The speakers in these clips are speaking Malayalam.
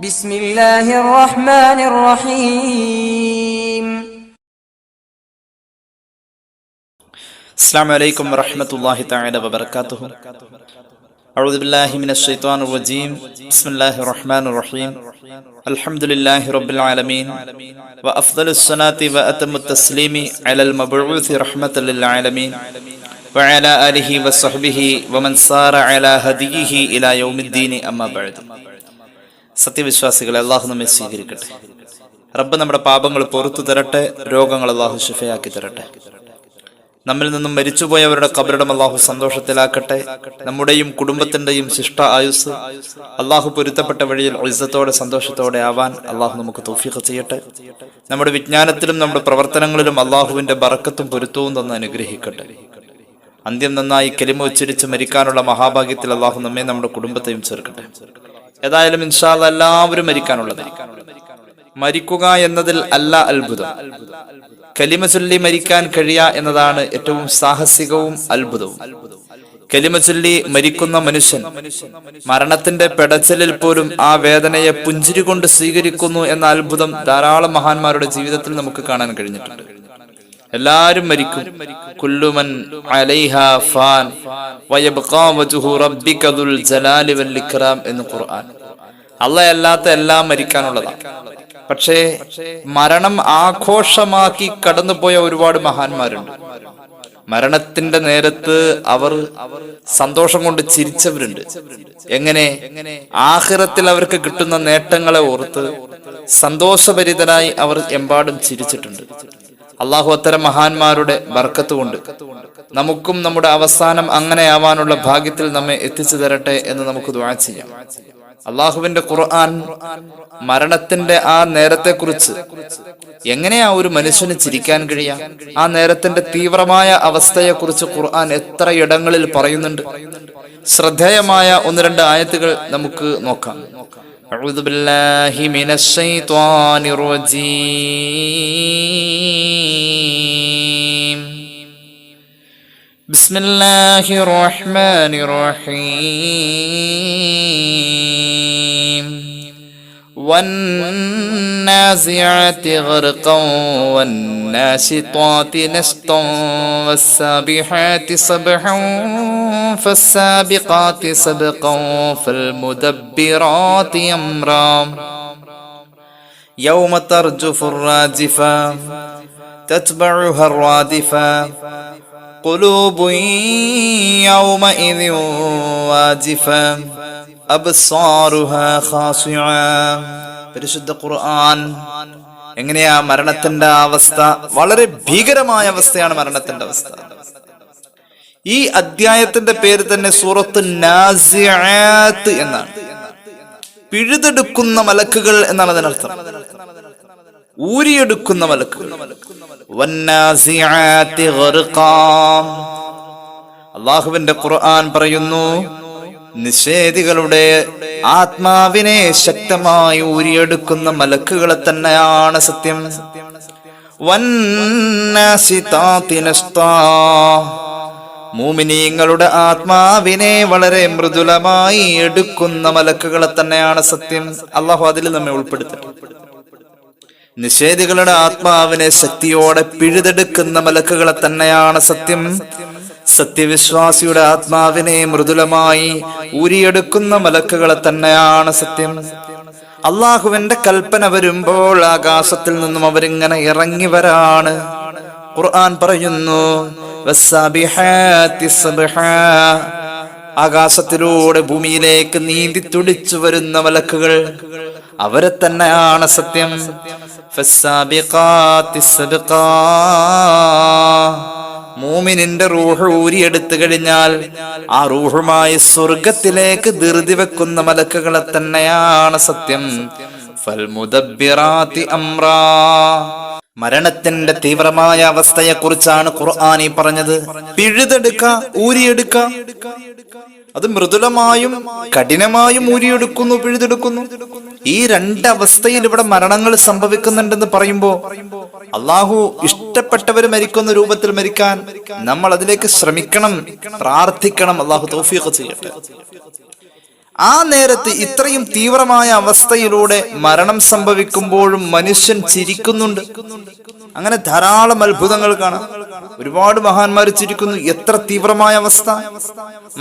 بسم الله الرحمن الرحيم. السلام عليكم ورحمة الله تعالى وبركاته. أعوذ بالله من الشيطان الرجيم. بسم الله الرحمن الرحيم. الحمد لله رب العالمين وأفضل الصلاة وأتم التسليم على المبعوث رحمة للعالمين وعلى آله وصحبه ومن سار على هديه إلى يوم الدين أما بعد. സത്യവിശ്വാസികളെ, അള്ളാഹു നമ്മെ സ്വീകരിക്കട്ടെ. റബ്ബ് നമ്മുടെ പാപങ്ങൾ പുറത്തു തരട്ടെ, രോഗങ്ങൾ അള്ളാഹു ശിഫയാക്കി തരട്ടെ. നമ്മിൽ നിന്നും മരിച്ചുപോയവരുടെ ഖബറിടം അള്ളാഹു സന്തോഷത്തിലാക്കട്ടെ. നമ്മുടെയും കുടുംബത്തിന്റെയും ശിഷ്ട ആയുസ് അള്ളാഹു പൊരുത്തപ്പെട്ട വഴിയിൽ ഇസ്സത്തോടെ സന്തോഷത്തോടെ ആവാൻ അള്ളാഹു നമുക്ക് തൗഫീഖ് ചെയ്യട്ടെ. നമ്മുടെ വിജ്ഞാനത്തിലും നമ്മുടെ പ്രവർത്തനങ്ങളിലും അള്ളാഹുവിന്റെ ബറക്കത്തും പൊരുത്തവും തന്ന് അനുഗ്രഹിക്കട്ടെ. അന്ത്യം നന്നായി കലിമ ഉച്ചരിച്ച് മരിക്കാനുള്ള മഹാഭാഗ്യത്തിൽ അള്ളാഹു നമ്മെ നമ്മുടെ കുടുംബത്തെയും ചേർക്കട്ടെ. ഏതായാലും ഇൻഷാ അല്ലാഹ് എല്ലാവരും മരിക്കാനുള്ളത്. മരിക്കുക എന്നതിൽ അല്ല അത്ഭുതം, കലിമ ചൊല്ലി മരിക്കാൻ കഴിയുക എന്നതാണ് ഏറ്റവും സാഹസികവും അത്ഭുതവും. കലിമ ചൊല്ലി മരിക്കുന്ന മനുഷ്യൻ മരണത്തിന്റെ പെടച്ചലിൽ പോലും ആ വേദനയെ പുഞ്ചിരി കൊണ്ട് സ്വീകരിക്കുന്നു എന്ന അത്ഭുതം ധാരാളം മഹാന്മാരുടെ ജീവിതത്തിൽ നമുക്ക് കാണാൻ കഴിഞ്ഞിട്ടുണ്ട്. എല്ലാരും മരിക്കും. കുല്ലുമൻ അലൈഹാ ഫാൻ വയബ്ഖാ വജ്ഹു റബ്ബിക ദുൽ ജലാലി വൽ ഇക്റാം എന്ന് ഖുർആൻ. അല്ലാഹ് അല്ലാത്ത എല്ലാം മരിക്കാനുള്ളതാണ്. പക്ഷേ മരണം ആഘോഷമാക്കി കടന്നുപോയ ഒരുപാട് മഹാന്മാരുണ്ട്. മരണത്തിന്റെ നേരത്ത് അവർ സന്തോഷം കൊണ്ട് ചിരിച്ചവരുണ്ട്. എങ്ങനെ? ആഖിറത്തിൽ അവർക്ക് കിട്ടുന്ന നേട്ടങ്ങളെ ഓർത്ത് സന്തോഷഭരിതരായി അവർ എമ്പാടും ചിരിച്ചിട്ടുണ്ട്. അള്ളാഹു അത്തരം മഹാന്മാരുടെ ബർക്കത്ത് കൊണ്ട് നമുക്കും നമ്മുടെ അവസാനം അങ്ങനെയാവാനുള്ള ഭാഗ്യത്തിൽ നമ്മെ എത്തിച്ചു തരട്ടെ എന്ന് നമുക്ക് ദുആ ചെയ്യാം. അള്ളാഹുവിന്റെ ഖുർആൻ മരണത്തിന്റെ ആ നേരത്തെ കുറിച്ച്, എങ്ങനെയാ ഒരു മനുഷ്യന് ചിരിക്കാൻ കഴിയാം, ആ നേരത്തിന്റെ തീവ്രമായ അവസ്ഥയെ കുറിച്ച് ഖുർആൻ എത്ര ഇടങ്ങളിൽ പറയുന്നുണ്ട്. ശ്രദ്ധേയമായ ഒന്ന് രണ്ട് ആയത്തുകൾ നമുക്ക് നോക്കാം. أعوذ بالله من الشيطان الرجيم. بسم الله الرحمن الرحيم. والنازعات غرقا والناشطات نشطا والسابحات سبحا فالسابقات سبقا فالمدبرات أمرا يوم ترجف الراجفة تتبعها الرادفة قلوب يومئذ واجفة أبصارها خاشعة. പരിശുദ്ധ ഖുർആൻ എങ്ങനെയാ മരണത്തിന്റെ അവസ്ഥ? വളരെ ഭീകരമായ അവസ്ഥയാണ് മരണത്തിന്റെ അവസ്ഥ. ഈ അധ്യായത്തിന്റെ പേര് തന്നെ സൂറത്ത് നാസിആത്ത് എന്നാണ്. പിഴുതെടുക്കുന്ന മലക്കുകൾ എന്നാണ് അതിനർത്ഥം. ഊരിയെടുക്കുന്ന മലക്കുകൾ. വന്നാസിആത്തി ഗർഖാ. അല്ലാഹുവിന്റെ ഖുർആൻ പറയുന്നു, നിഷേധികളുടെ ആത്മാവിനെ ശക്തമായി ഊരിയെടുക്കുന്ന മലക്കുകളെ തന്നെയാണ് സത്യം. വന്നാസിതാതി നഷ്താ. മുഅ്മിനീങ്ങളുടെ ആത്മാവിനെ വളരെ മൃദുലമായി എടുക്കുന്ന മലക്കുകളെ തന്നെയാണ് സത്യം. അല്ലാഹു അതിൽ നമ്മെ ഉൾപ്പെടുത്തട്ടെ. നിഷേധികളുടെ ആത്മാവിനെ ശക്തിയോടെ പിഴുതെടുക്കുന്ന മലക്കുകളെ തന്നെയാണ് സത്യം. സത്യവിശ്വാസിയുടെ ആത്മാവിനെ മൃദുലമായി ഊരിയെടുക്കുന്ന മലക്കുകളെ തന്നെയാണ് സത്യം. അള്ളാഹുവിന്റെ കൽപ്പന വരുമ്പോൾ ആകാശത്തിൽ നിന്നും അവരിങ്ങനെ ഇറങ്ങി വരാണ്. ഖുർആൻ പറയുന്നു, വസ്സാബിഹാത്തി സബ്ഹാ. ആകാശത്തിലൂടെ ഭൂമിയിലേക്ക് നീന്തി തുടിച്ചു വരുന്ന മലക്കുകൾ അവരെ തന്നെയാണ് സത്യം. ഫസ്സാബിഖാത്തി സബ്ഖാ. മൂമിനിന്റെ റൂഹ് ഊരിയെടുത്തു കഴിഞ്ഞാൽ ആ റൂഹുമായി സ്വർഗത്തിലേക്ക് ധൃതി വെക്കുന്ന മലക്കുകളെ തന്നെയാണ് സത്യം. ഫൽമുദബ്ബിറാത്തി അംറാ. മരണത്തിന്റെ തീവ്രമായ അവസ്ഥയെ കുറിച്ചാണ് ഖുർആൻ ഈ പറഞ്ഞത്. പിഴുതെടുക്ക, ഊരിയെടുക്ക. അത് മൃദുലമായും കഠിനമായും ഊരിയെടുക്കുന്നു, പിഴുതെടുക്കുന്നു. ഈ രണ്ടവസ്ഥയിൽ ഇവിടെ മരണങ്ങൾ സംഭവിക്കുന്നുണ്ടെന്ന് പറയുമ്പോ അള്ളാഹു ഇഷ്ടപ്പെട്ടവർ മരിക്കുന്ന രൂപത്തിൽ മരിക്കാൻ നമ്മൾ അതിലേക്ക് ശ്രമിക്കണം, പ്രാർത്ഥിക്കണം. അള്ളാഹു തൗഫീഖ് ചെയ്യട്ടെ. ആ നേരത്ത് ഇത്രയും തീവ്രമായ അവസ്ഥയിലൂടെ മരണം സംഭവിക്കുമ്പോഴും മനുഷ്യൻ ചിരിക്കുന്നുണ്ട്. അങ്ങനെ ധാരാളം അത്ഭുതങ്ങൾ കാണാം. ഒരുപാട് മഹാന്മാർ ചിരിക്കുന്നു. എത്ര തീവ്രമായ അവസ്ഥ!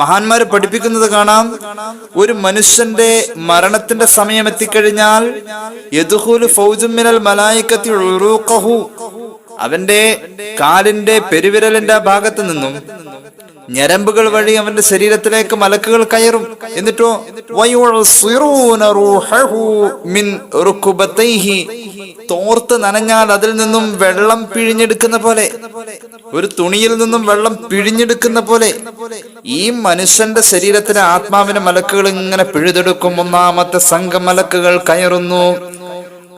മഹാന്മാര് പഠിപ്പിക്കുന്നത് കാണാം, ഒരു മനുഷ്യന്റെ മരണത്തിന്റെ സമയം എത്തിക്കഴിഞ്ഞാൽ യദ്ഖുലു ഫൗജും മിനൽ മലായികത്തി ഉറൂഖഹു, അവന്റെ കാലിന്റെ പെരുവിരലിന്റെ ഭാഗത്ത് നിന്നും ഞരമ്പുകൾ വഴി അവന്റെ ശരീരത്തിലേക്ക് മലക്കുകൾ കയറും. എന്നിട്ടോ തോർത്ത് നനഞ്ഞാൽ അതിൽ നിന്നും വെള്ളം പിഴിഞ്ഞെടുക്കുന്ന പോലെ, ഒരു തുണിയിൽ നിന്നും വെള്ളം പിഴിഞ്ഞെടുക്കുന്ന പോലെ ഈ മനുഷ്യന്റെ ശരീരത്തിലെ ആത്മാവിനെ മലക്കുകൾ ഇങ്ങനെ പിഴുതെടുക്കും. ഒന്നാമത്തെ സംഘം മലക്കുകൾ കയറുന്നു.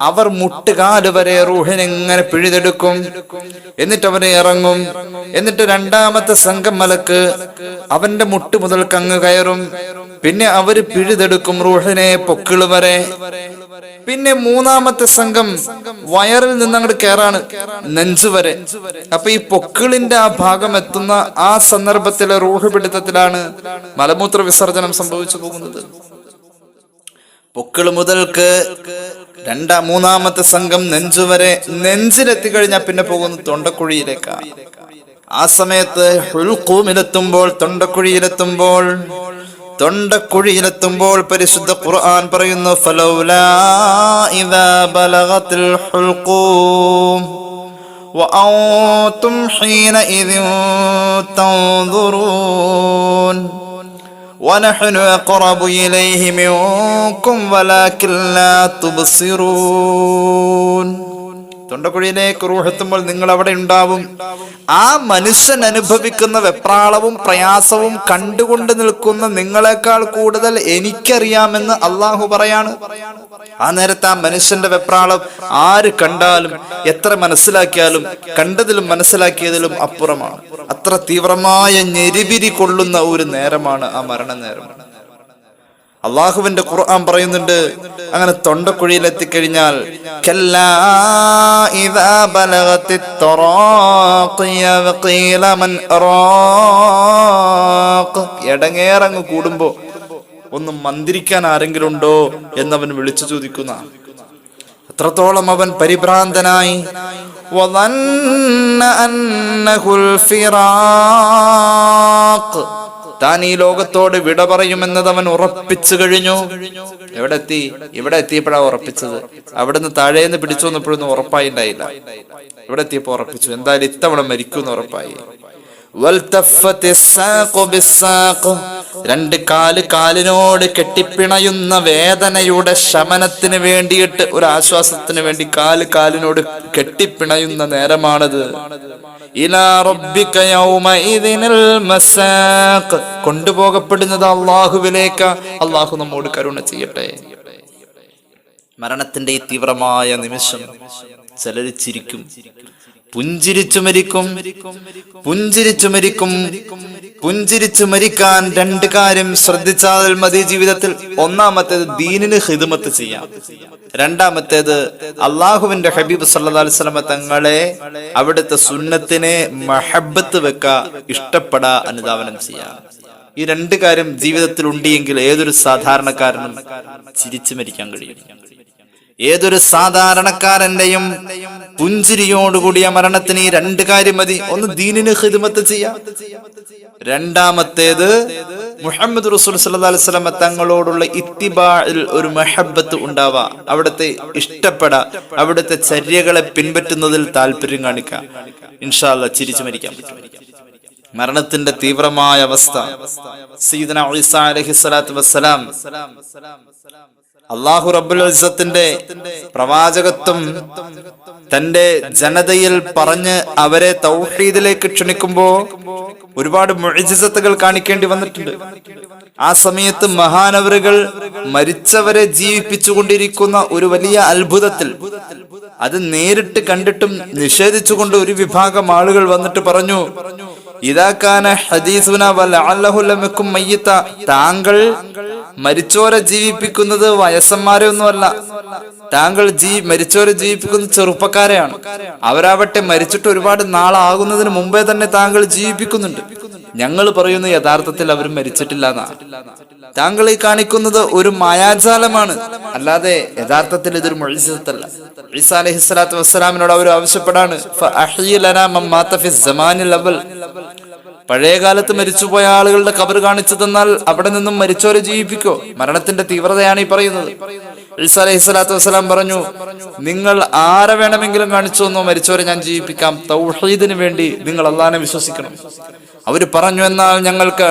അവർ മുട്ടുകാല് വരെ റൂഹിനെ ഇങ്ങനെ പിഴുതെടുക്കും. എന്നിട്ട് അവനെ ഇറങ്ങും. എന്നിട്ട് രണ്ടാമത്തെ സംഘം മലക്ക് അവന്റെ മുട്ട് മുതൽ കങ്ങ് കയറും. പിന്നെ അവര് പിഴുതെടുക്കും റൂഹിനെ പൊക്കിള് വരെ. പിന്നെ മൂന്നാമത്തെ സംഘം വയറിൽ നിന്ന് അങ്ങോട്ട് കയറാണ്, നെഞ്ചു വരെ. അപ്പൊ ഈ പൊക്കിളിന്റെ ആ ഭാഗം എത്തുന്ന ആ സന്ദർഭത്തിലെ റൂഹ് പിടുത്തത്തിലാണ് മലമൂത്ര വിസർജനം സംഭവിച്ചു പോകുന്നത്. പൊക്കിള് മുതൽക്ക് മൂന്നാമത്തെ സംഘം നെഞ്ചുവരെ. നെഞ്ചിലെത്തി കഴിഞ്ഞാൽ പിന്നെ പോകുന്നു തൊണ്ടക്കുഴിയിലേക്കാണ്. ആ സമയത്ത് ഹുൽഖൂമിലെത്തുമ്പോൾ, തൊണ്ടക്കുഴിയിലെത്തുമ്പോൾ പരിശുദ്ധ ഖുർആൻ പറയുന്നു, ഫലൗലാ ഇദാ ബലഗത്തിൽ ഹുൽഖൂം വഅൻതും ഹീനഇദിൻ തൻദുറൂൻ وَنَحْنُ أَقْرَبُ إِلَيْهِ مِنكُمْ وَلَكِنْ لَا تُبْصِرُونَ. തൊണ്ടക്കുഴിയിലേക്ക് റൂഹെത്തുമ്പോൾ നിങ്ങൾ അവിടെ ഉണ്ടാവും. ആ മനുഷ്യൻ അനുഭവിക്കുന്ന വെപ്രാളവും പ്രയാസവും കണ്ടുകൊണ്ട് നിൽക്കുന്ന നിങ്ങളെക്കാൾ കൂടുതൽ എനിക്കറിയാമെന്ന് അള്ളാഹു പറയാണ്. ആ നേരത്തെ ആ മനുഷ്യന്റെ വെപ്രാളം ആര് കണ്ടാലും എത്ര മനസ്സിലാക്കിയാലും കണ്ടതിലും മനസ്സിലാക്കിയതിലും അപ്പുറമാണ്. അത്ര തീവ്രമായ ഞെരിപിരി കൊള്ളുന്ന ഒരു നേരമാണ് ആ മരണനേരം. അള്ളാഹുവിന്റെ ഖുർആൻ പറയുന്നുണ്ട്, അങ്ങനെ തൊണ്ടക്കുഴിയിൽ എത്തിക്കഴിഞ്ഞാൽ എടങ്ങേറങ്ങ് കൂടുമ്പോ ഒന്ന് മന്ത്രിക്കാൻ ആരെങ്കിലും ഉണ്ടോ എന്നവൻ വിളിച്ചു ചോദിക്കുന്ന അത്രത്തോളം അവൻ പരിഭ്രാന്തനായി. താൻ ഈ ലോകത്തോട് വിട പറയുമെന്നത് അവൻ ഉറപ്പിച്ചു കഴിഞ്ഞു. ഇവിടെ എത്തിയപ്പോഴാ ഉറപ്പിച്ചത്. അവിടുന്ന് താഴേന്ന് പിടിച്ചു വന്നപ്പോഴൊന്നും ഉറപ്പായിണ്ടായില്ല. ഇവിടെ എത്തിയപ്പോ ഉറപ്പിച്ചു, എന്തായാലും ഇത്തവണ മരിക്കുമെന്ന് ഉറപ്പായി. രണ്ട് കാലിനോട് കെട്ടിപ്പിണയുന്ന വേദനയുടെ ശമനത്തിന് വേണ്ടിയിട്ട്, ഒരു ആശ്വാസത്തിന് വേണ്ടി കാലിനോട് കെട്ടിപ്പിണയുന്ന നേരമാണത്. ഇലാ റബ്ബിക യൗമഇദിനിൽ മസാഖ്, കൊണ്ടുപോകപ്പെടുന്നത് അല്ലാഹുവിലേക്ക്. അല്ലാഹു നമ്മോട് കരുണ ചെയ്യട്ടെ. മരണത്തിന്റെ ഈ തീവ്രമായ നിമിഷം ചിലർ ചിരിക്കും, പുഞ്ചിരിച്ചു മരിക്കാൻ രണ്ട് കാര്യം ശ്രദ്ധിച്ചാൽ മതി ജീവിതത്തിൽ. ഒന്നാമത്തേത് ദീനിന് ഖിദ്മത്ത് ചെയ്യാം. രണ്ടാമത്തേത് അള്ളാഹുവിന്റെ ഹബീബ് സല്ലല്ലാഹു അലൈഹി വസല്ലം തങ്ങളെ, അവിടുത്തെ സുന്നത്തിനെ മഹബ്ബത്ത് വെക്ക, ഇഷ്ടപ്പെടാ, അനുധാവനം ചെയ്യാം. ഈ രണ്ട് കാര്യം ജീവിതത്തിൽ ഉണ്ടെങ്കിൽ ഏതൊരു സാധാരണക്കാരനും ചിരിച്ചു മരിക്കാൻ കഴിയും. ഏതൊരു സാധാരണക്കാരന്റെയും പുഞ്ചിരിയോടുകൂടിയ മരണത്തിന് ഈ രണ്ട് കാര്യം മതി. ഒന്ന് ദീനിന് ഖിദ്മത്ത് ചെയ്യാം, രണ്ടാമത്തേത് മുഹമ്മദ് റസൂൽ സല്ലല്ലാഹു അലൈഹി വസല്ലം തങ്ങളോടുള്ള ഇത്തിബാഇൽ ഒരു മഹബ്ബത്ത് ഉണ്ടാവാ, അവിടുത്തെ ഇഷ്ടപ്പെടാ, അവിടുത്തെ ചര്യകളെ പിൻപറ്റുന്നതിൽ താല്പര്യം കാണിക്കാം. ഇൻഷാ അല്ലാഹ് ചിരിച്ചു മരിക്കാൻ പറ്റും. മരണത്തിന്റെ തീവ്രമായ അവസ്ഥ. സയ്യിദുനാ ഈസാ അലൈഹിസ്സലാത്തു വസ്സലാം അല്ലാഹു റബ്ബുൽ ഇസ്സത്തിന്റെ പ്രവാചകത്വം തന്റെ ജനതയിൽ പറഞ്ഞ് അവരെ തൗഹീദിലേക്ക് ക്ഷണിക്കുമ്പോ ഒരുപാട് മുഅ്ജിസത്തുകൾ കാണിക്കേണ്ടി വന്നിട്ടുണ്ട്. ആ സമയത്ത് മഹാനവറുകൾ മരിച്ചവരെ ജീവിപ്പിച്ചുകൊണ്ടിരിക്കുന്ന ഒരു വലിയ അത്ഭുതത്തിൽ അത് നേരിട്ട് കണ്ടിട്ടും നിഷേധിച്ചുകൊണ്ട് ഒരു വിഭാഗം ആളുകൾ വന്നിട്ട് പറഞ്ഞു, താങ്കൾ മരിച്ചോരെ ജീവിപ്പിക്കുന്നത് വയസ്സന്മാരെ ഒന്നുമല്ല, താങ്കൾ മരിച്ചോരെ ജീവിപ്പിക്കുന്നത് ചെറുപ്പക്കാരെയാണ്. അവരാവട്ടെ മരിച്ചിട്ട് ഒരുപാട് നാളാകുന്നതിന് മുമ്പേ തന്നെ താങ്കൾ ജീവിപ്പിക്കുന്നുണ്ട്. ഞങ്ങൾ പറയുന്നു യഥാർത്ഥത്തിൽ അവർ മരിച്ചിട്ടില്ല എന്നാ. താങ്കൾ ഈ കാണിക്കുന്നത് ഒരു മായാജാലമാണ്, അല്ലാതെ യഥാർത്ഥത്തിൽ ഇതൊരു മുഅ്ജിസത്തല്ല. ഈസാ അലൈഹിസ്സലാത്തു വസ്സലാമിനോട് അവർ ആവശ്യപ്പെടാണ്, ഫഅഹ്യി ലനാ മൻ മാത ഫി സമാനിൽ അവൽ. പഴയ കാലത്ത് മരിച്ചുപോയ ആളുകളുടെ ഖബർ കാണിച്ചു തന്നാൽ അവിടെ നിന്നും മരിച്ചവരെ ജീവിപ്പിക്കോ? മരണത്തിന്റെ തീവ്രതയാണ് ഈ പറയുന്നത്. ഈസാ അലൈഹിസ്സലാത്തു വസ്സലാം പറഞ്ഞു, നിങ്ങൾ ആരെ വേണമെങ്കിലും കാണിച്ചു തന്നോ, മരിച്ചവരെ ഞാൻ ജീവിപ്പിക്കാം. തൗഹീദിന് വേണ്ടി നിങ്ങൾ അല്ലാഹനെ വിശ്വസിക്കണം. അവര് പറഞ്ഞു, എന്നാൽ ഞങ്ങൾക്ക്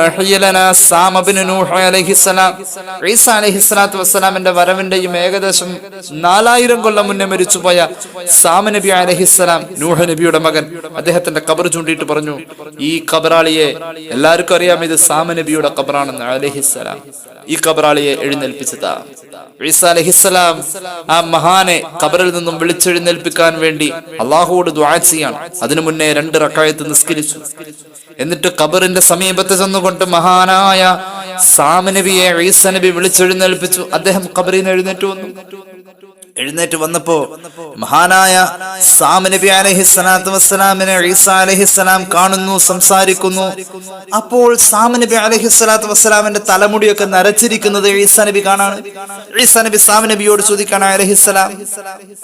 ഈസാ അലൈഹിസ്സലാത്തു വസ്സലാമിന്റെ വരവിന്റെയും ഏകദേശം 4000 കൊല്ലം മുന്നേ മരിച്ചുപോയ സാമ നബി അലൈഹിസ്സലാം, നൂഹ് നബിയുടെ മകൻ, അദ്ദേഹത്തിന്റെ ഖബർ ചൂണ്ടിയിട്ട് പറഞ്ഞു, ഈ ഖബറാളിയെ എല്ലാവർക്കും അറിയാം, ഇത് സാമ നബിയുടെ ഖബറാണെന്ന് അലൈഹിസ്സലാം. ഈ ഖബറാളിയെ എഴുന്നേൽപ്പിച്ചതാ. ഈസാ അലൈഹിസ്സലാം ആ മഹാനെ ഖബറിൽ നിന്നും വിളിച്ചെഴുന്നേൽപ്പിക്കാൻ വേണ്ടി അള്ളാഹുവോട് ദുആ ചെയ്യാണ്. അതിനു മുന്നേ 2 റക്അത്ത് നിസ്കരിച്ചു. എന്നിട്ട് ഖബറിന്റെ സമീപത്ത് ചെന്നുകൊണ്ട് മഹാനായ സാമ നബിയെ ഈസാ നബി വിളിച്ചെഴുന്നേൽപ്പിച്ചു. അദ്ദേഹം ഖബറിൽ നിന്ന് എഴുന്നേറ്റ് വന്നപ്പോ മഹാനായ സാമ നബി അലൈഹിസ്സലാത്തു വസ്സലാമിനെ ഈസാ അലൈഹിസ്സലാം കാണുന്നു, സംസാരിക്കുന്നു. അപ്പോൾ സാമ നബി അലൈഹിസ്സലാത്തു വസ്സലാമിന്റെ തലമുടിയൊക്കെ നരച്ചിരിക്കുന്നത് ഈസാ നബി കാണാണ്. ഈസാ നബി സാമ നബിയോട് ചോദിക്കാണ്, അലൈഹിസ്സലാം,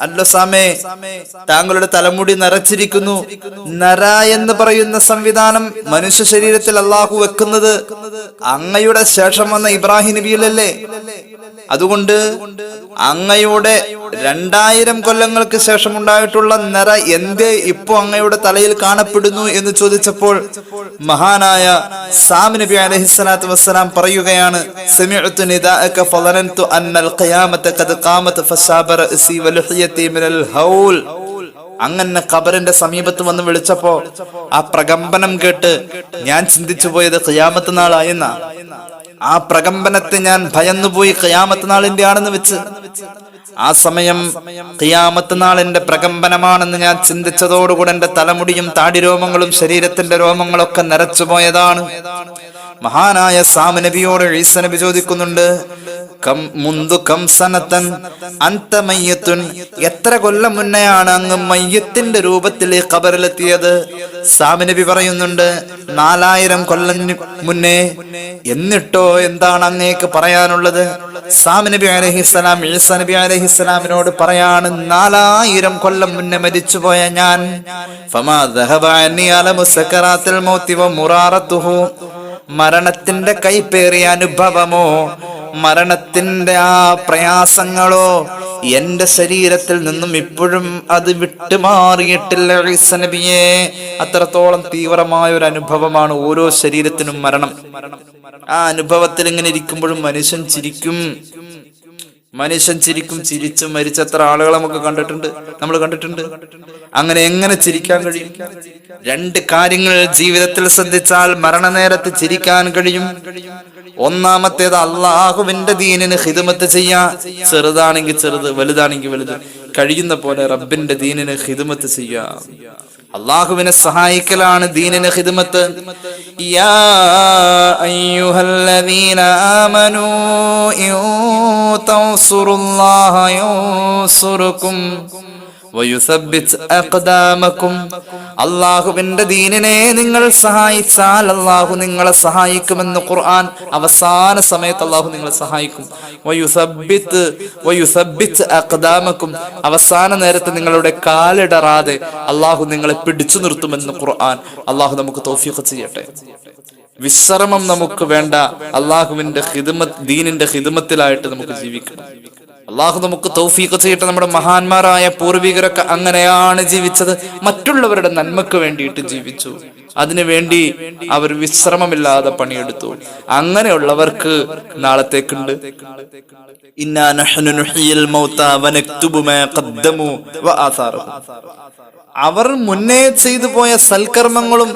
അല്ലോ സാമേ, താങ്കളുടെ തലമുടി നരച്ചിരിക്കുന്നു. നര എന്ന് പറയുന്ന സംവിധാനം മനുഷ്യ ശരീരത്തിൽ അള്ളാഹു വെക്കുന്നത് അങ്ങയുടെ ശേഷം വന്ന ഇബ്രാഹിം നബിയിലല്ലേ? അതുകൊണ്ട് അങ്ങയുടെ 2000 കൊല്ലങ്ങൾക്ക് ശേഷം ഉണ്ടായിട്ടുള്ള നിറ എന്തേ ഇപ്പോ അങ്ങയുടെ തലയിൽ കാണപ്പെടുന്നു എന്ന് ചോദിച്ചപ്പോൾ മഹാനായ സാമ നബി അലൈഹിസ്സലാത്തു വസ്സലാം പറയുകയാണ്, സമിഅ്തു നിദാഅക ഫളനന്തു അന്നൽ ഖിയാമത ഖദ് ഖാമത് ഫശാബ റഅസി വലഹിയതി മിനൽ ഹൗൽ. അങ്ങനെ ഖബറിന്റെ സമീപത്ത് വന്ന് വിളിച്ചപ്പോ ആ പ്രകമ്പനം കേട്ട് ഞാൻ ചിന്തിച്ചു പോയത് ഖിയാമത്ത് നാളായെന്ന. ആ പ്രകമ്പനത്തെ ഞാൻ ഭയന്നുപോയി, ഖിയാമത്ത് നാളിന്റെ ആണെന്ന് വെച്ച്. ആ സമയം ഖിയാമത്ത് നാളിന്റെ പ്രകമ്പനമാണെന്ന് ഞാൻ ചിന്തിച്ചതോടുകൂടെ എന്റെ തലമുടിയും താടിരോമങ്ങളും ശരീരത്തിന്റെ രോമങ്ങളൊക്കെ നരച്ചുപോയതാണ്. മഹാനായ സാമ നബിയോട് ഈസാ നബി ചോദിക്കുന്നുണ്ട്, എത്ര കൊല്ലം മുന്നെയാണ് അങ്ങ് മയ്യത്തിന്റെ രൂപത്തിൽ ഈ ഖബറിലെത്തിയത്? സാമ നബി പറയുന്നുണ്ട്, 4000 കൊല്ലം മുന്നേ. എന്നിട്ടോ എന്താണ് അങ്ങേക്ക് പറയാനുള്ളത്? സാമ നബി അലൈഹിസ്സലാം ഈസാ നബി അലൈഹിസ്സലാമിനോട് പറയാണ്, 4000 കൊല്ലം മുന്നേ മരിച്ചുപോയ ഞാൻ മരണത്തിന്റെ കൈപ്പേറിയ അനുഭവമോ മരണത്തിന്റെ ആ പ്രയാസങ്ങളോ എന്റെ ശരീരത്തിൽ നിന്നും ഇപ്പോഴും അത് വിട്ടുമാറിയിട്ടില്ല ഈസാ നബിയെ. അത്രത്തോളം തീവ്രമായ ഒരു അനുഭവമാണ് ഓരോ ശരീരത്തിനും മരണം. ആ അനുഭവത്തിൽ ഇങ്ങനെ ഇരിക്കുമ്പോഴും മനുഷ്യൻ ചിരിക്കും. ചിരിച്ചു മരിച്ച എത്ര ആളുകളെ നമ്മൾ കണ്ടിട്ടുണ്ട്. അങ്ങനെ എങ്ങനെ ചിരിക്കാൻ കഴിയും? 2 കാര്യങ്ങൾ ജീവിതത്തിൽ ശ്രദ്ധിച്ചാൽ മരണനേരത്ത് ചിരിക്കാൻ കഴിയും. ഒന്നാമത്തേത് അള്ളാഹുവിന്റെ ദീനിന് ഖിദ്മത്ത് ചെയ്യാ. ചെറുതാണെങ്കിൽ ചെറുത്, വലുതാണെങ്കിൽ വലുത്, കഴിയുന്ന പോലെ റബ്ബിന്റെ ദീനിന് ഖിദ്മത്ത് ചെയ്യാ. അള്ളാഹുവിനെ സഹായിക്കലാണ് ദീനിന് ഖിദ്മത്ത്. യാ അയ്യുഹല്ലദീന ആമനൂ ഇൻ തൻസുറുല്ലാഹ യൻസുറുകും വയുസബ്ബിത് അഖ്ദാമകും. അള്ളാഹുവിന്റെ ദീനിനെ നിങ്ങൾ സഹായിച്ചാൽ അള്ളാഹു നിങ്ങളെ സഹായിക്കുമെന്ന് ഖുർആൻ. അവസാന സമയത്ത് അള്ളാഹു നിങ്ങളെ സഹായിക്കും. വയുസബ്ബിത് അഖ്ദാമകും, അവസാന നേരത്ത് നിങ്ങളുടെ കാലിടറാതെ അള്ളാഹു നിങ്ങളെ പിടിച്ചു നിർത്തുമെന്ന് ഖുർആൻ. അള്ളാഹു നമുക്ക് തൗഫീഖ് ചെയ്യട്ടെ. വിശ്രമം നമുക്ക് വേണ്ട. അള്ളാഹുവിന്റെ ഖിദ്മത്ത്, ദീനിന്റെ ഖിദ്മത്തിലായിട്ട് നമുക്ക് ജീവിക്കണം. അള്ളാഹു നമുക്ക് തൗഫീഖ് ചെയ്യട്ടെ. നമ്മുടെ മഹാന്മാരായ പൂർവികരൊക്കെ അങ്ങനെയാണ് ജീവിച്ചത്. മറ്റുള്ളവരുടെ നന്മക്ക് വേണ്ടിയിട്ട് ജീവിച്ചു. അതിനുവേണ്ടി അവർ വിശ്രമമില്ലാതെ പണിയെടുത്തു. അങ്ങനെയുള്ളവർക്ക് നാളത്തേക്കുണ്ട്. ഇന്നാ നഹ്നു നുഹ്യിൽ മൗതാ വനക്തുബു മാ ഖദ്ദമു വആസാറഹും. അവർ മുന്നേ ചെയ്തു പോയ സൽക്കർമ്മങ്ങളും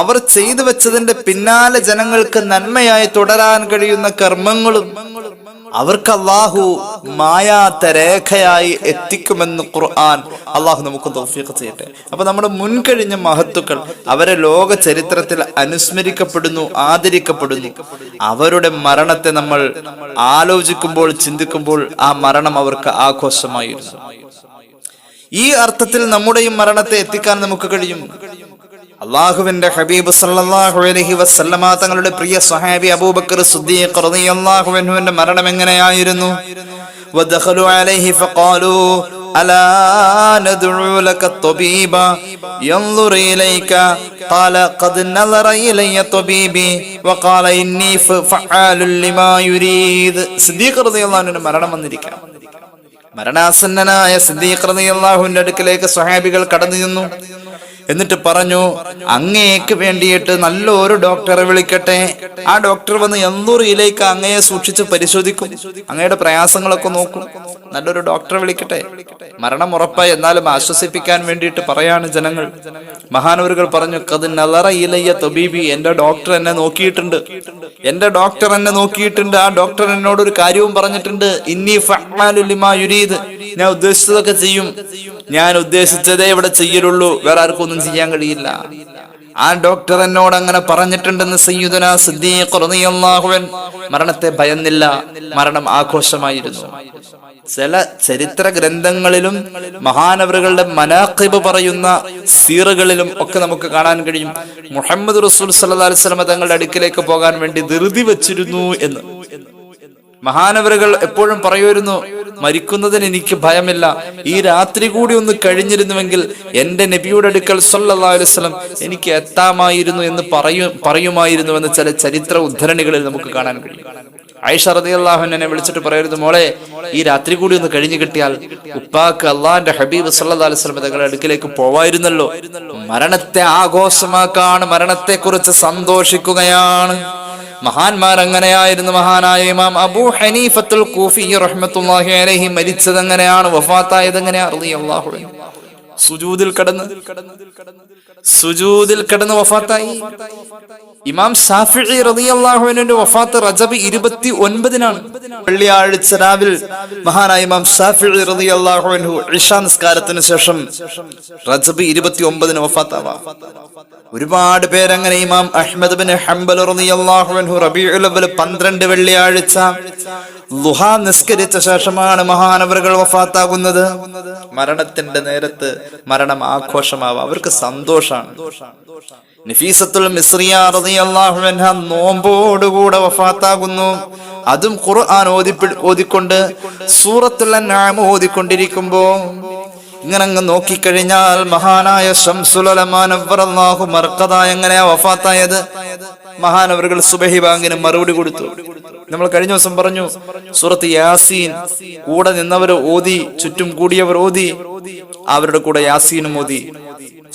അവർ ചെയ്തു വെച്ചതിന്റെ പിന്നാലെ ജനങ്ങൾക്ക് നന്മയായി തുടരാൻ കഴിയുന്ന കർമ്മങ്ങളും അവർക്ക് അള്ളാഹു മായാത്ത രേഖയായി എത്തിക്കുമെന്ന് ഖുർആൻ. അള്ളാഹു നമുക്ക് തൗഫീഖ് ചെയ്യട്ടെ. അപ്പൊ നമ്മുടെ മുൻകഴിഞ്ഞ മഹത്തുക്കൾ അവരെ ലോക ചരിത്രത്തിൽ അനുസ്മരിക്കപ്പെടുന്നു, ആദരിക്കപ്പെടുന്നു. അവരുടെ മരണത്തെ നമ്മൾ ആലോചിക്കുമ്പോൾ, ചിന്തിക്കുമ്പോൾ ആ മരണം അവർക്ക് ആഘോഷമായിരുന്നു. ഈ അർത്ഥത്തിൽ നമ്മുടെയും മരണത്തെ എത്തിക്കാൻ നമുക്ക് കഴിയും. അള്ളാഹുവിന്റെ ഹബീബ് സല്ലല്ലാഹു അലൈഹി വസല്ലമ തങ്ങളുടെ പ്രിയ സ്വഹാബി അബൂബക്കർ സിദ്ദീഖ് റളിയല്ലാഹു അൻഹുവിന്റെ മരണം എങ്ങനെയായിരുന്നു? വദഖലു അലൈഹി ഫഖാലു അലാ നദ്ഉ ലക തബീബ യൻദുറു ഇലൈക ഖാല ഖദ് നദറ ഇലയ്യ തബീബി വഖാല ഇന്നി ഫഅാലു ലിമാ യുരീദ്. സിദ്ദീഖ് റളിയല്ലാഹു അൻഹുവിന്റെ മരണം വന്നിരിക്കുന്നു. മരണാസന്നനായ സിദ്ദീഖ് റളിയല്ലാഹുവിന്റെ അടുക്കലേക്ക് സ്വഹാബികൾ കടന്നു ചെന്നു. എന്നിട്ട് പറഞ്ഞു, അങ്ങേക്ക് വേണ്ടിയിട്ട് നല്ലൊരു ഡോക്ടറെ വിളിക്കട്ടെ. ആ ഡോക്ടർ വന്ന് യൻദുറിയിലേക്ക് അങ്ങയെ സൂക്ഷിച്ച് പരിശോധിക്കും, അങ്ങയുടെ പ്രയാസങ്ങളൊക്കെ നോക്കും. നല്ലൊരു ഡോക്ടറെ വിളിക്കട്ടെ. മരണം ഉറപ്പായി, എന്നാലും ആശ്വസിപ്പിക്കാൻ വേണ്ടിയിട്ട് പറയാണ് ജനങ്ങൾ. മഹാനവറുകൾ പറഞ്ഞു, ഖദ് നദറ ഇലയ്യ തബീബി, എന്റെ ഡോക്ടർ എന്നെ നോക്കിയിട്ടുണ്ട്, എന്റെ ഡോക്ടർ എന്നെ നോക്കിയിട്ടുണ്ട്. ആ ഡോക്ടർ എന്നോട് ഒരു കാര്യവും പറഞ്ഞിട്ടുണ്ട്, ഇന്നി ഫഅാലു ലിമാ യുരീദ്, ഞാൻ ഉദ്ദേശിച്ചതൊക്കെ ചെയ്യും, ഞാൻ ഉദ്ദേശിച്ചതേ ഇവിടെ ചെയ്യലുള്ളൂ, വേറെ ആർക്കും ഒന്നും ചെയ്യാൻ കഴിയില്ല. ആ ഡോക്ടർ എന്നോട് അങ്ങനെ പറഞ്ഞിട്ടുണ്ടെന്ന് സയ്യിദുനാ സിദ്ദീഖ് റളിയല്ലാഹു അൻഹു മരണത്തെ ഭയന്നില്ല, മരണം ആഘോഷമായിരുന്നു. ചില ചരിത്ര ഗ്രന്ഥങ്ങളിലും മഹാനവറുകളുടെ മനാഖിബ് പറയുന്ന സീറുകളിലും ഒക്കെ നമുക്ക് കാണാൻ കഴിയും, മുഹമ്മദ് റസൂൽ സല്ലല്ലാഹു അലൈഹി വസല്ലം തങ്ങളുടെ അടുക്കിലേക്ക് പോകാൻ വേണ്ടി ധൃതി വെച്ചിരുന്നു എന്ന്. മഹാനവറുകൾ എപ്പോഴും പറയുമായിരുന്നു, മരിക്കുന്നതിന് എനിക്ക് ഭയമില്ല, ഈ രാത്രി കൂടി ഒന്ന് കഴിഞ്ഞിരുന്നുവെങ്കിൽ എന്റെ നബിയുടെ അടുക്കൽ സല്ലല്ലാഹു അലൈഹി വസല്ലം എനിക്ക് എത്താമായിരുന്നു എന്ന് പറയുമായിരുന്നു എന്ന് ചില ചരിത്ര ഉദ്ധരണികളിൽ നമുക്ക് കാണാൻ കഴിയും. ആയിഷ റളിയല്ലാഹു അൻഹയെ വിളിച്ചിട്ട് പറയരുത്, മോളെ ഈ രാത്രി കൂടി ഒന്ന് കഴിഞ്ഞു കിട്ടിയാൽ ഉപ്പാക്ക് അള്ളാന്റെ ഹബീബ് സല്ലല്ലാഹു അലൈഹി വസല്ലം തങ്ങളുടെ അടുക്കിലേക്ക് പോവായിരുന്നല്ലോ. മരണത്തെ ആഘോഷമാക്കാണ്, മരണത്തെ കുറിച്ച് സന്തോഷിക്കുകയാണ്. മഹാന്മാർ അങ്ങനെയായിരുന്നു. മഹാനായ ഇമാം അബൂ ഹനീഫത്തുൽ കൂഫി റഹ്മത്തുള്ളാഹി അലൈഹി മരിച്ചത് എങ്ങനെയാണ്, വഫാത്തായത് എങ്ങനെയാണ്? റളിയല്ലാഹു അൻഹു സുജൂദിൽ കിടന്ന് വഫാത്തായി. ഇമാം ശാഫിഈ റളിയല്ലാഹു അൻഹുവിന്റെ വഫാത്ത് റജബ് 29-നാണ്, വെള്ളിയാഴ്ച രാവിൽ. മഹാനായ ഇമാം ശാഫിഈ റളിയല്ലാഹു അൻഹു ഇശാ നിസ്കാരത്തിന് ശേഷം റജബ് 29-ന് വഫാത്താവാ. ഒരുപാട് പേരങ്ങനെ. ഇമാം അഹ്മദ് ബിൻ ഹംബൽ റളിയല്ലാഹു അൻഹു റബീഉൽ അവ്വൽ 12 വെള്ളിയാഴ്ച ളുഹാ നിസ്കരിച്ച ശേഷമാണ് മഹാനവറുകൾ വഫാത്താകുന്നത്. മരണത്തിന്റെ നേരത്ത് മരണം ആഘോഷമാവാം, അവർക്ക് സന്തോഷാണ്. നഫീസത്തുൽ മിസ്രിയ റളിയല്ലാഹു അൻഹ നോമ്പോടുകൂടെ വഫാത്താകുന്നു. അതും ഖുർആൻ ഓതിക്കൊണ്ട് സൂറത്തുൽ അൻആം ഓതിക്കൊണ്ടിരിക്കുമ്പോ ഇങ്ങനെ അങ്ങ് നോക്കിക്കഴിഞ്ഞാൽ മഹാനായ ശംസുൽ ഉലമാ നവ്വറല്ലാഹു മർഖദ എങ്ങനെയാ വഫാത്തായത്? മഹാനവറുകൾ സുബഹി ബാങ്കിന് മറുപടി കൊടുത്തു. നമ്മൾ കഴിഞ്ഞ ദിവസം പറഞ്ഞു, സൂറത്ത് യാസീൻ കൂടെ നിന്നവർ ഓതി, ചുറ്റും കൂടിയവർ ഓതി, അവരുടെ കൂടെ യാസീനും ഓതി.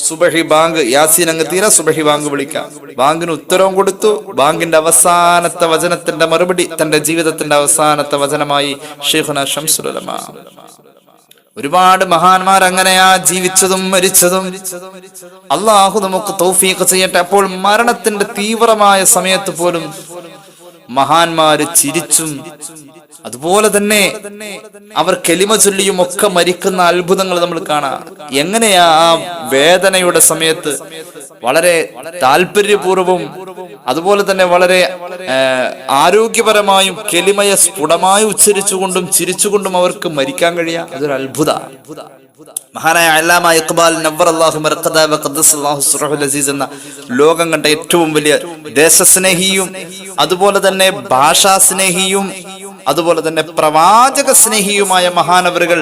സുബഹി ബാങ്ക്, യാസീൻ അങ്ങ് തീരെ സുബഹി ബാങ്ക് വിളിക്കാം. ബാങ്കിന് ഉത്തരവും കൊടുത്തു. ബാങ്കിന്റെ അവസാനത്തെ വചനത്തിന്റെ മറുപടി തന്റെ ജീവിതത്തിന്റെ അവസാനത്തെ വചനമായി ശൈഖുനാ ശംസുൽ ഉലമാ. ഒരുപാട് മഹാന്മാർ അങ്ങനെയാ ജീവിച്ചതും മരിച്ചതും. അള്ളാഹു നമുക്ക് തൗഫീഖ് ചെയ്യട്ടെ. അപ്പോൾ മരണത്തിന്റെ തീവ്രമായ സമയത്ത് പോലും മഹാന്മാര് ചിരിച്ചും അതുപോലെ തന്നെ അവർ കലിമ ചൊല്ലിയും ഒക്കെ മരിക്കുന്ന അത്ഭുതങ്ങൾ നമ്മൾ കാണാം. എങ്ങനെയാ ആ വേദനയുടെ സമയത്ത് വളരെ താല്പര്യപൂർവ്വം അതുപോലെ തന്നെ വളരെ ആരോഗ്യപരമായും കലിമയെ സ്ഫുടമായി ഉച്ചരിച്ചുകൊണ്ടും ചിരിച്ചുകൊണ്ടും അവർക്ക് മരിക്കാൻ കഴിയാ, അതൊരു അത്ഭുത. മഹാനായ അല്ലാമ ഇഖ്ബാൽ നവ്വറല്ലാഹു മർഖദ വഖദ്ദസല്ലാഹു സിറഹുൽ അസീസ് എന്ന ലോകം കണ്ട ഏറ്റവും വലിയ ദേശസ്നേഹിയും അതുപോലെ തന്നെ ഭാഷാസ്നേഹിയും അതുപോലെ തന്നെ പ്രവാചക സ്നേഹിയുമായ മഹാനവറുകൾ,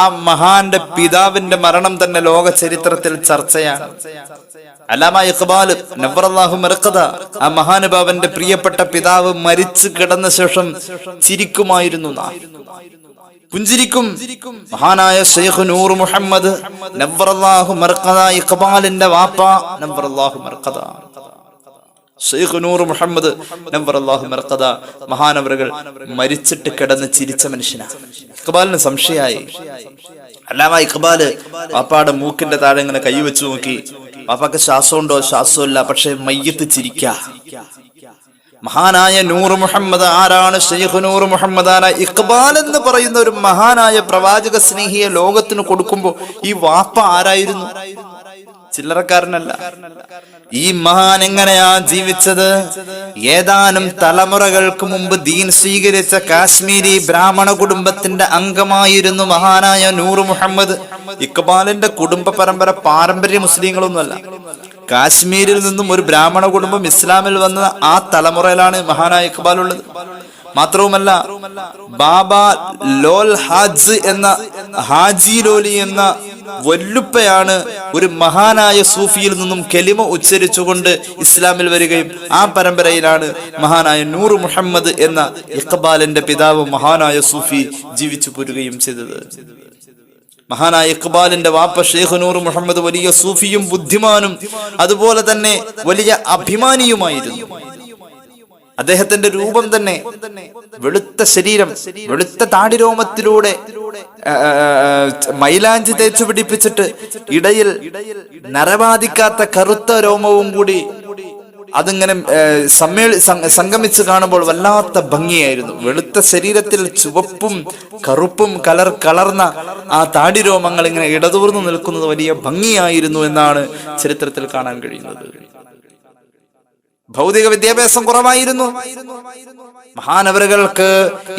ആ മഹാന്റെ പിതാവിന്റെ മരണം തന്നെ ലോക ചരിത്രത്തിൽ ചർച്ചയാണ്. അല്ലാമ ഇഖ്ബാൽ നവ്വറല്ലാഹു മർഖദ, ആ മഹാനുഭാവന്റെ പ്രിയപ്പെട്ട പിതാവ് മരിച്ചു കിടന്ന ശേഷം ചിരിക്കുമായിരുന്നു, പുഞ്ചിരിക്കും. മഹാനായ ശൈഖ് നൂർ മുഹമ്മദ് നവ്വറല്ലാഹു മർഖദ, ഇഖ്ബാലിന്റെ വാപ്പ നവ്വറല്ലാഹു മർഖദ, ശൈഖ് നൂർ മുഹമ്മദ് നവ്വറല്ലാഹു മർഖദ മഹാനവറുകൾ മരിച്ചിട്ട് കിടന്ന് ചിരിച്ച മനുഷ്യനാണ്. ഇഖ്ബാലിന് സംശയമായി. അല്ലാമ ഇഖ്ബാല് വാപ്പാടെ മൂക്കിന്റെ താഴെ ഇങ്ങനെ കൈവച്ചു നോക്കി. വാപ്പാക്ക് ശ്വാസമുണ്ടോ? ശ്വാസമില്ല, പക്ഷെ മയ്യത്ത് ചിരിക്ക. മഹാനായ നൂർ മുഹമ്മദ് ആരാണ്? ശൈഖ് നൂർ മുഹമ്മദാന ഇഖ്ബാൽ എന്ന് പറയുന്ന ഒരു മഹാനായ പ്രവാചക സ്നേഹിയെ ലോകത്തിന് കൊടുക്കുമ്പോ ഈ വാപ്പ ആരായിരുന്നു? ചില്ലറക്കാരനല്ല. ഈ മഹാൻ എങ്ങനെയാ ജീവിച്ചത്? ഏതാനും തലമുറകൾക്ക് മുമ്പ് ദീൻ സ്വീകരിച്ച കാശ്മീരി ബ്രാഹ്മണ കുടുംബത്തിന്റെ അംഗമായിരുന്നു മഹാനായ നൂർ മുഹമ്മദ്. ഇക്ബാലിന്റെ കുടുംബ പരമ്പര പാരമ്പര്യ മുസ്ലിങ്ങളൊന്നുമല്ല. കാശ്മീരിൽ നിന്നും ഒരു ബ്രാഹ്മണ കുടുംബം ഇസ്ലാമിൽ വന്ന ആ തലമുറയിലാണ് മഹാനായ ഇക്ബാൽ ഉള്ളത്. മാത്രവുമല്ല, ബാബ ലോൽ ഹാജ് എന്ന ഹാജി ലോലി എന്ന വല്ലുപ്പയാണ് ഒരു മഹാനായ സൂഫിയിൽ നിന്നും കലിമ ഉച്ചരിച്ചുകൊണ്ട് ഇസ്ലാമിൽ വരികയും ആ പരമ്പരയിലാണ് മഹാനായ നൂർ മുഹമ്മദ് എന്ന ഇഖ്ബാലിന്റെ പിതാവ് മഹാനായ സൂഫി ജീവിച്ചു പോരുകയും ചെയ്തത്. മഹാനായ ഇഖ്ബാലിന്റെ വാപ്പ ഷെയ്ഖ് നൂർ മുഹമ്മദ് വലിയ സൂഫിയും ബുദ്ധിമാനും അതുപോലെ തന്നെ വലിയ അഭിമാനിയുമായിരുന്നു. അദ്ദേഹത്തിന്റെ രൂപം തന്നെ വെളുത്ത ശരീരം, വെളുത്ത താടിരോമത്തിലൂടെ മൈലാഞ്ചി തേച്ചു പിടിപ്പിച്ചിട്ട് ഇടയിൽ നരബാധിക്കാത്ത കറുത്ത രോമവും കൂടി അതിങ്ങനെ സംഗമിച്ച് കാണുമ്പോൾ വല്ലാത്ത ഭംഗിയായിരുന്നു. വെളുത്ത ശരീരത്തിൽ ചുവപ്പും കറുപ്പും കലർന്ന ആ താടിരോമങ്ങൾ ഇങ്ങനെ ഇടതൂർന്നു നിൽക്കുന്നത് വലിയ ഭംഗിയായിരുന്നു എന്നാണ് ചരിത്രത്തിൽ കാണാൻ കഴിയുന്നത്. ഭൗതിക വിദ്യാഭ്യാസം കുറവായിരുന്നു. മഹാനവറുകൾക്ക്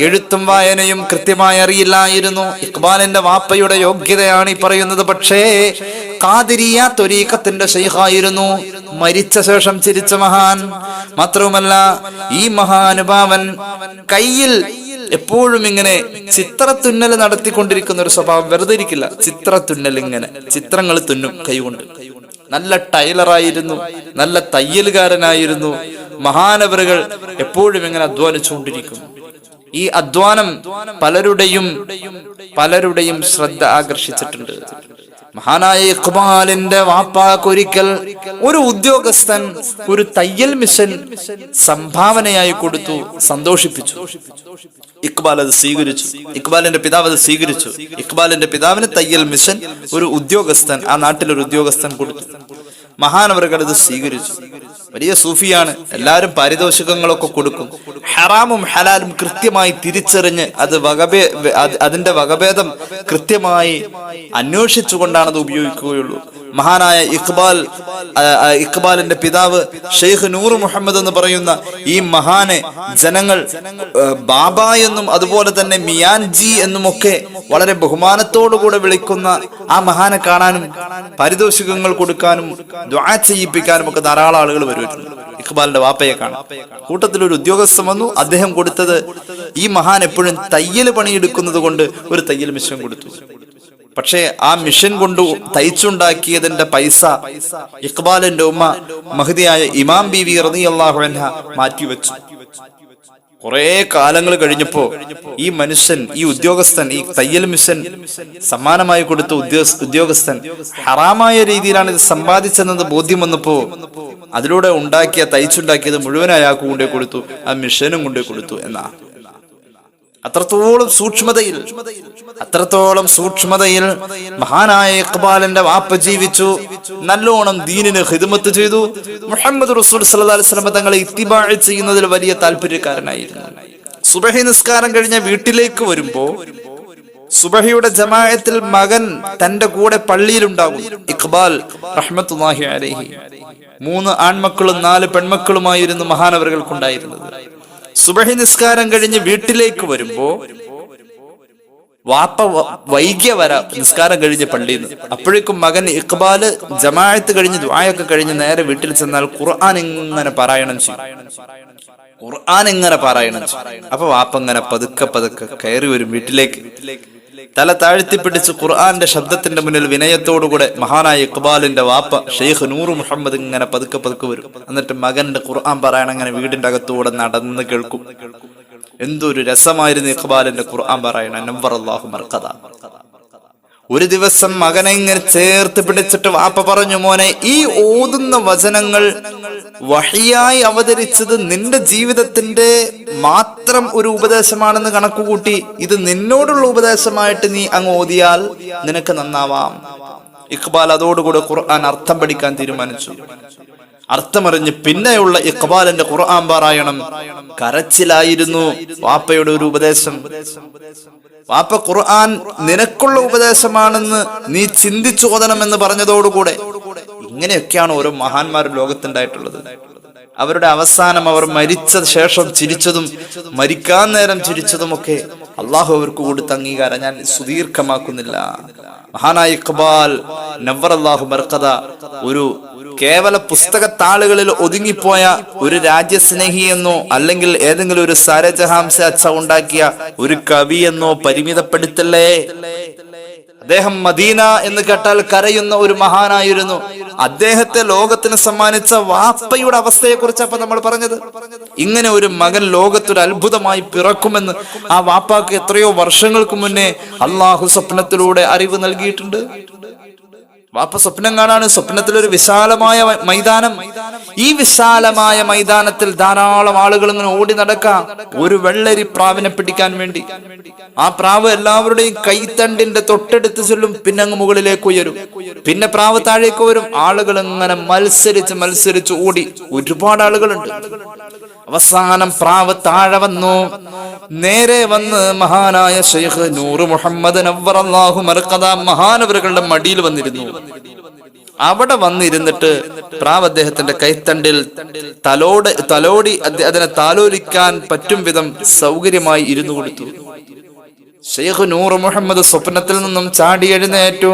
എഴുത്തും വായനയും കൃത്യമായി അറിയില്ലായിരുന്നു. ഇഖ്ബാലിന്റെ വാപ്പയുടെ യോഗ്യതയാണ് ഈ പറയുന്നത്. പക്ഷേ ഖാദിരിയ ത്വരീഖത്തിന്റെ ശൈഖായിരുന്നു, മരിച്ച ശേഷം ചിരിച്ച മഹാൻ. മാത്രവുമല്ല, ഈ മഹാനുഭാവൻ കയ്യിൽ എപ്പോഴും ഇങ്ങനെ ചിത്രത്തുന്നൽ നടത്തിക്കൊണ്ടിരിക്കുന്ന ഒരു സ്വഭാവം. വെറുതെ ഇരിക്കില്ല, ചിത്രത്തുന്നൽ, ഇങ്ങനെ ചിത്രങ്ങൾ തുന്നും കൈകൊണ്ട്. നല്ല ടൈലറായിരുന്നു, നല്ല തയ്യലുകാരനായിരുന്നു. മഹാനവറുകൾ എപ്പോഴും ഇങ്ങനെ അധ്വാനിച്ചുകൊണ്ടിരിക്കും. ഈ അധ്വാനം പലരുടെയും ശ്രദ്ധ ആകർഷിച്ചിട്ടുണ്ട്. മഹാനായ ഇഖ്ബാലിന്റെ വാപ്പാക്കൊരിക്കൽ ഒരു ഉദ്യോഗസ്ഥൻ ഒരു തയ്യൽ മിഷൻ സംഭാവനയായി കൊടുത്തു, സന്തോഷിപ്പിച്ചു. ഇഖ്ബാൽ അത് സ്വീകരിച്ചു. ഇഖ്ബാലിന്റെ പിതാവ് അത് സ്വീകരിച്ചു. ഇഖ്ബാലിന്റെ പിതാവിന് തയ്യൽ മിഷൻ ഒരു ഉദ്യോഗസ്ഥൻ, ആ നാട്ടിലൊരു ഉദ്യോഗസ്ഥൻ കൊടുത്തു. മഹാനവറുകൾ ഇത് സ്വീകരിച്ചു. വലിയ സൂഫിയാണ്, എല്ലാവരും പാരിതോഷികങ്ങളൊക്കെ കൊടുക്കും. ഹറാമും ഹലാലും കൃത്യമായി തിരിച്ചറിഞ്ഞ് അതിന്റെ വകഭേദം കൃത്യമായി അന്വേഷിച്ചുകൊണ്ടാണ് അത് ഉപയോഗിക്കുകയുള്ളൂ. മഹാനായ ഇഖ്ബാലിന്റെ പിതാവ് ഷെയ്ഖ് നൂർ മുഹമ്മദ് എന്ന് പറയുന്ന ഈ മഹാനെ ജനങ്ങൾ ബാബ എന്നും അതുപോലെ തന്നെ മിയാൻജി എന്നുമൊക്കെ വളരെ ബഹുമാനത്തോടുകൂടെ വിളിക്കുന്ന ആ മഹാനെ കാണാനും പാരിതോഷികങ്ങൾ കൊടുക്കാനും ദുആ ചെയ്യിപ്പിക്കാനും ഒക്കെ ധാരാളം ആളുകൾ വരുമായിരുന്നു. ഇഖ്ബാലിന്റെ വാപ്പയെ കാണാം. കൂട്ടത്തിൽ ഒരു ഉദ്യോഗസ്ഥൻ വന്നു. അദ്ദേഹം കൊടുത്തത്, ഈ മഹാൻ എപ്പോഴും തയ്യൽ പണിയെടുക്കുന്നത് കൊണ്ട് ഒരു തയ്യൽ മിഷൻ കൊടുത്തു. പക്ഷേ ആ മിഷൻ കൊണ്ട് തയ്ച്ചുണ്ടാക്കിയതിന്റെ പൈസ ഇഖ്ബാലിന്റെ ഉമ്മ മഹദിയായ ഇമാം ബീവി റളിയല്ലാഹു അൻഹ മാറ്റിവെച്ചു. കുറെ കാലങ്ങൾ കഴിഞ്ഞപ്പോ ഈ മനുഷ്യൻ, ഈ ഉദ്യോഗസ്ഥൻ, ഈ തയ്യൽ മിഷൻ സമ്മാനമായി കൊടുത്ത ഉദ്യോഗസ്ഥൻ ഹറാമായ രീതിയിലാണ് ഇത് സമ്പാദിച്ചെന്നത് ബോധ്യം വന്നപ്പോ അതിലൂടെ തയ്ച്ചുണ്ടാക്കിയത് മുഴുവൻ അയാൾക്ക് കൊണ്ടേ കൊടുത്തു, ആ മിഷനും കൊണ്ടേ കൊടുത്തു എന്നാ. അത്രത്തോളം സൂക്ഷ്മതയിൽ മഹാനായ ഇഖ്ബാലിന്റെ വാപ്പ ജീവിച്ചു. നല്ലോണം ദീനിന് ഖിദ്മത്ത് ചെയ്തു. മുഹമ്മദ് റസൂൽ സല്ലല്ലാഹു അലൈഹി വസല്ലം തങ്ങളെ ഇത്തിബാ ചെയ്യുന്നതിൽ വലിയ താല്പര്യക്കാരനായിരുന്നു. സുബഹി നിസ്കാരം കഴിഞ്ഞ വീട്ടിലേക്ക് വരുമ്പോ സുബഹിയുടെ ജമാഅത്തിൽ മകൻ തന്റെ കൂടെ പള്ളിയിലുണ്ടാകും. ഇഖ്ബാൽ റഹ്മത്തുള്ളാഹി അലൈഹി 3 ആൺമക്കളും 4 പെൺമക്കളുമായിരുന്നു മഹാനവറുകൾക്കുണ്ടായിരുന്നത്. സുബഹി നിസ്കാരം കഴിഞ്ഞ് വീട്ടിലേക്ക് വരുമ്പോ വാപ്പ വൈകിയ നിസ്കാരം കഴിഞ്ഞ് പള്ളിയിൽ നിന്ന്. അപ്പോഴേക്കും മകൻ ഇഖ്ബാല് ജമാഅത്ത് കഴിഞ്ഞ് ദുആയൊക്കെ കഴിഞ്ഞ് നേരെ വീട്ടിൽ ചെന്നാൽ ഖുർആൻ ഇങ്ങനെ പാരായണം ചെയ്യും. അപ്പൊ വാപ്പ ഇങ്ങനെ പതുക്കെ കയറി വരും വീട്ടിലേക്ക്. തല താഴ്ത്തിപ്പിടിച്ച് ഖുർആന്റെ ശബ്ദത്തിന്റെ മുന്നിൽ വിനയത്തോടുകൂടെ മഹാനായ ഇഖ്ബാലിന്റെ വാപ്പ ഷെയ്ഖ് നൂർ മുഹമ്മദ് ഇങ്ങനെ പതുക്കെ വരും. എന്നിട്ട് മകന്റെ ഖുർആൻ പാരായണം അങ്ങനെ വീടിന്റെ അകത്തൂടെ നടന്ന് കേൾക്കും. എന്തൊരു രസമായിരുന്നു ഇഖ്ബാലിന്റെ ഖുർആൻ പാരായണം. നവ്വറല്ലാഹു മർഖദ. ഒരു ദിവസം മകനെ ഇങ്ങനെ ചേർത്ത് പിടിച്ചിട്ട് വാപ്പ പറഞ്ഞു, മോനെ, ഈ ഓതുന്ന വചനങ്ങൾ വഹിയായി അവതരിച്ചത് നിന്റെ ജീവിതത്തിന്റെ മാത്രം ഒരു ഉപദേശമാണെന്ന് കണക്കുകൂട്ടി ഇത് നിന്നോടുള്ള ഉപദേശമായിട്ട് നീ അങ്ങ് ഓതിയാൽ നിനക്ക് നന്നാവാം. ഇഖ്ബാൽ അതോടുകൂടെ ഖുർആൻ അർത്ഥം പഠിക്കാൻ തീരുമാനിച്ചു. അർത്ഥമറിഞ്ഞ് പിന്നെയുള്ള ഇഖ്ബാലിന്റെ ഖുർആൻ പാരായണം കരച്ചിലായിരുന്നു. വാപ്പയുടെ ഒരു ഉപദേശം, വാപ്പ ഖുർആൻ നിനക്കുള്ള ഉപദേശമാണെന്ന് നീ ചിന്തിച്ചു ഓതണമെന്ന് പറഞ്ഞതോടുകൂടെ ഇങ്ങനെയൊക്കെയാണ് ഓരോ മഹാന്മാരും ലോകത്തുണ്ടായിട്ടുള്ളത്. അവരുടെ അവസാനം അവർ മരിച്ച ശേഷം ചിരിച്ചതും മരിക്കാൻ നേരം ചിരിച്ചതുമൊക്കെ അള്ളാഹു അവർക്ക് കൊടുത്ത അംഗീകാരം ഞാൻ സുദീർഘമാക്കുന്നില്ല. മഹാനായ ഇഖ്ബാൽ നവ്വറല്ലാഹു മർഖദ ഒരു കേവല പുസ്തകത്താളുകളിൽ ഒതുങ്ങിപ്പോയ ഒരു രാജ്യസ്നേഹി എന്നോ അല്ലെങ്കിൽ ഏതെങ്കിലും ഒരു സാരജഹാംസ അച്ഛ ഉണ്ടാക്കിയ ഒരു കവി എന്നോ പരിമിതപ്പെടുത്തല്ലേ. അദ്ദേഹം മദീന എന്ന് കേട്ടാൽ കരയുന്ന ഒരു മഹാനായിരുന്നു. അദ്ദേഹത്തെ ലോകത്തിന് സമ്മാനിച്ച വാപ്പയുടെ അവസ്ഥയെ കുറിച്ചപ്പോ നമ്മൾ പറഞ്ഞത്. ഇങ്ങനെ ഒരു മകൻ ലോകത്തൊരു അത്ഭുതമായി പിറക്കുമെന്ന് ആ വാപ്പാക്ക് എത്രയോ വർഷങ്ങൾക്ക് മുന്നേ അള്ളാഹു സ്വപ്നത്തിലൂടെ അറിവ് നൽകിയിട്ടുണ്ട്. വാപ്പ സ്വപ്നം കാണാണ്. സ്വപ്നത്തിലൊരു വിശാലമായ മൈതാനം. ഈ വിശാലമായ മൈതാനത്തിൽ ധാരാളം ആളുകൾ ഇങ്ങനെ ഓടി നടക്കാം ഒരു വെള്ളരി പ്രാവിനെ പിടിക്കാൻ വേണ്ടി. ആ പ്രാവ് എല്ലാവരുടെയും കൈത്തണ്ടിന്റെ തൊട്ടടുത്ത് ചെല്ലും, പിന്നെ അങ്ങ് മുകളിലേക്ക് ഉയരും, പിന്നെ പ്രാവ് താഴേക്ക് വരും. ആളുകൾ ഇങ്ങനെ മത്സരിച്ച് ഓടി, ഒരുപാട് ആളുകളുണ്ട്. അവസാനം പ്രാവ് താഴെ വന്നു. നേരെ വന്ന് മഹാനായ ശൈഖ് നൂർ മുഹമ്മദ് നവ്വറല്ലാഹു മർഖദ മഹാനവറുകളുടെ മടിയിൽ വന്നിരുന്നു. അവിടെ വന്നിരുന്നിട്ട് പ്രാവ് അദ്ദേഹത്തിന്റെ കൈത്തണ്ടിൽ തലോടി അതിനെ താലോലിക്കാൻ പറ്റും വിധം സൗകര്യമായി ഇരുന്നു കൊടുത്തു. ശൈഖ് നൂർ മുഹമ്മദ് സ്വപ്നത്തിൽ നിന്നും ചാടി എഴുന്നേറ്റു.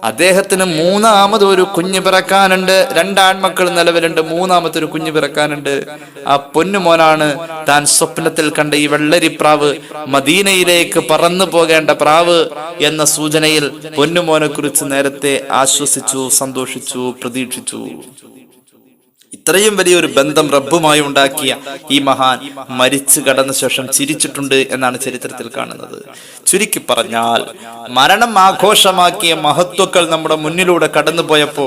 അദ്ദേഹത്തിന് മൂന്നാമത് ഒരു കുഞ്ഞ് പിറക്കാനുണ്ട്. 2 ആൺമക്കൾ നിലവിലുണ്ട്, മൂന്നാമത്തെ ഒരു കുഞ്ഞ് പിറക്കാനുണ്ട്. ആ പൊന്നുമോനാണ് താൻ സ്വപ്നത്തിൽ കണ്ട ഈ വെള്ളരിപ്രാവ്, മദീനയിലേക്ക് പറന്നു പോകേണ്ട പ്രാവ് എന്ന സൂചനയിൽ പൊന്നുമോനെ കുറിച്ച് നേരത്തെ ആശ്വസിച്ചു, സന്തോഷിച്ചു, പ്രതീക്ഷിച്ചു. ഇത്രയും വലിയൊരു ബന്ധം റബ്ബുമായി ഉണ്ടാക്കിയ ഈ മഹാൻ മരിച്ചു കടന്ന ശേഷം ചിരിച്ചിട്ടുണ്ട് എന്നാണ് ചരിത്രത്തിൽ കാണുന്നത്. ചുരുക്കി പറഞ്ഞാൽ മരണം ആഘോഷമാക്കിയ മഹത്വക്കൾ നമ്മുടെ മുന്നിലൂടെ കടന്നുപോയപ്പോ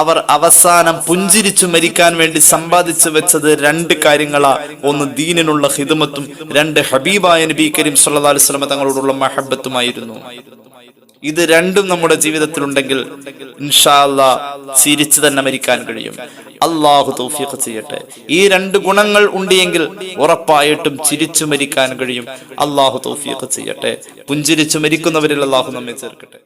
അവർ അവസാനം പുഞ്ചിരിച്ചു മരിക്കാൻ വേണ്ടി സമ്പാദിച്ചു വെച്ചത് 2 കാര്യങ്ങളാ. ഒന്ന് ദീനിനുള്ള ഖിദ്മത്തും, 2 ഹബീബായ നബി കരീം സ്വല്ലല്ലാഹു അലൈഹി വസല്ലം തങ്ങളോടുള്ള മഹബ്ബത്തുമായിരുന്നു. ഇത് രണ്ടും നമ്മുടെ ജീവിതത്തിൽ ഉണ്ടെങ്കിൽ ഇൻഷാ അല്ലാഹ് ചിരിച്ചു തന്നെ മരിക്കാൻ കഴിയും. അള്ളാഹു തൗഫീഖ് ചെയ്യട്ടെ. ഈ 2 ഗുണങ്ങൾ ഉണ്ടെങ്കിൽ ഉറപ്പായിട്ടും ചിരിച്ചു മരിക്കാൻ കഴിയും. അള്ളാഹു തൗഫീഖ് ചെയ്യട്ടെ. പുഞ്ചിരിച്ചു മരിക്കുന്നവരിൽ അള്ളാഹു നമ്മെ ചേർക്കട്ടെ.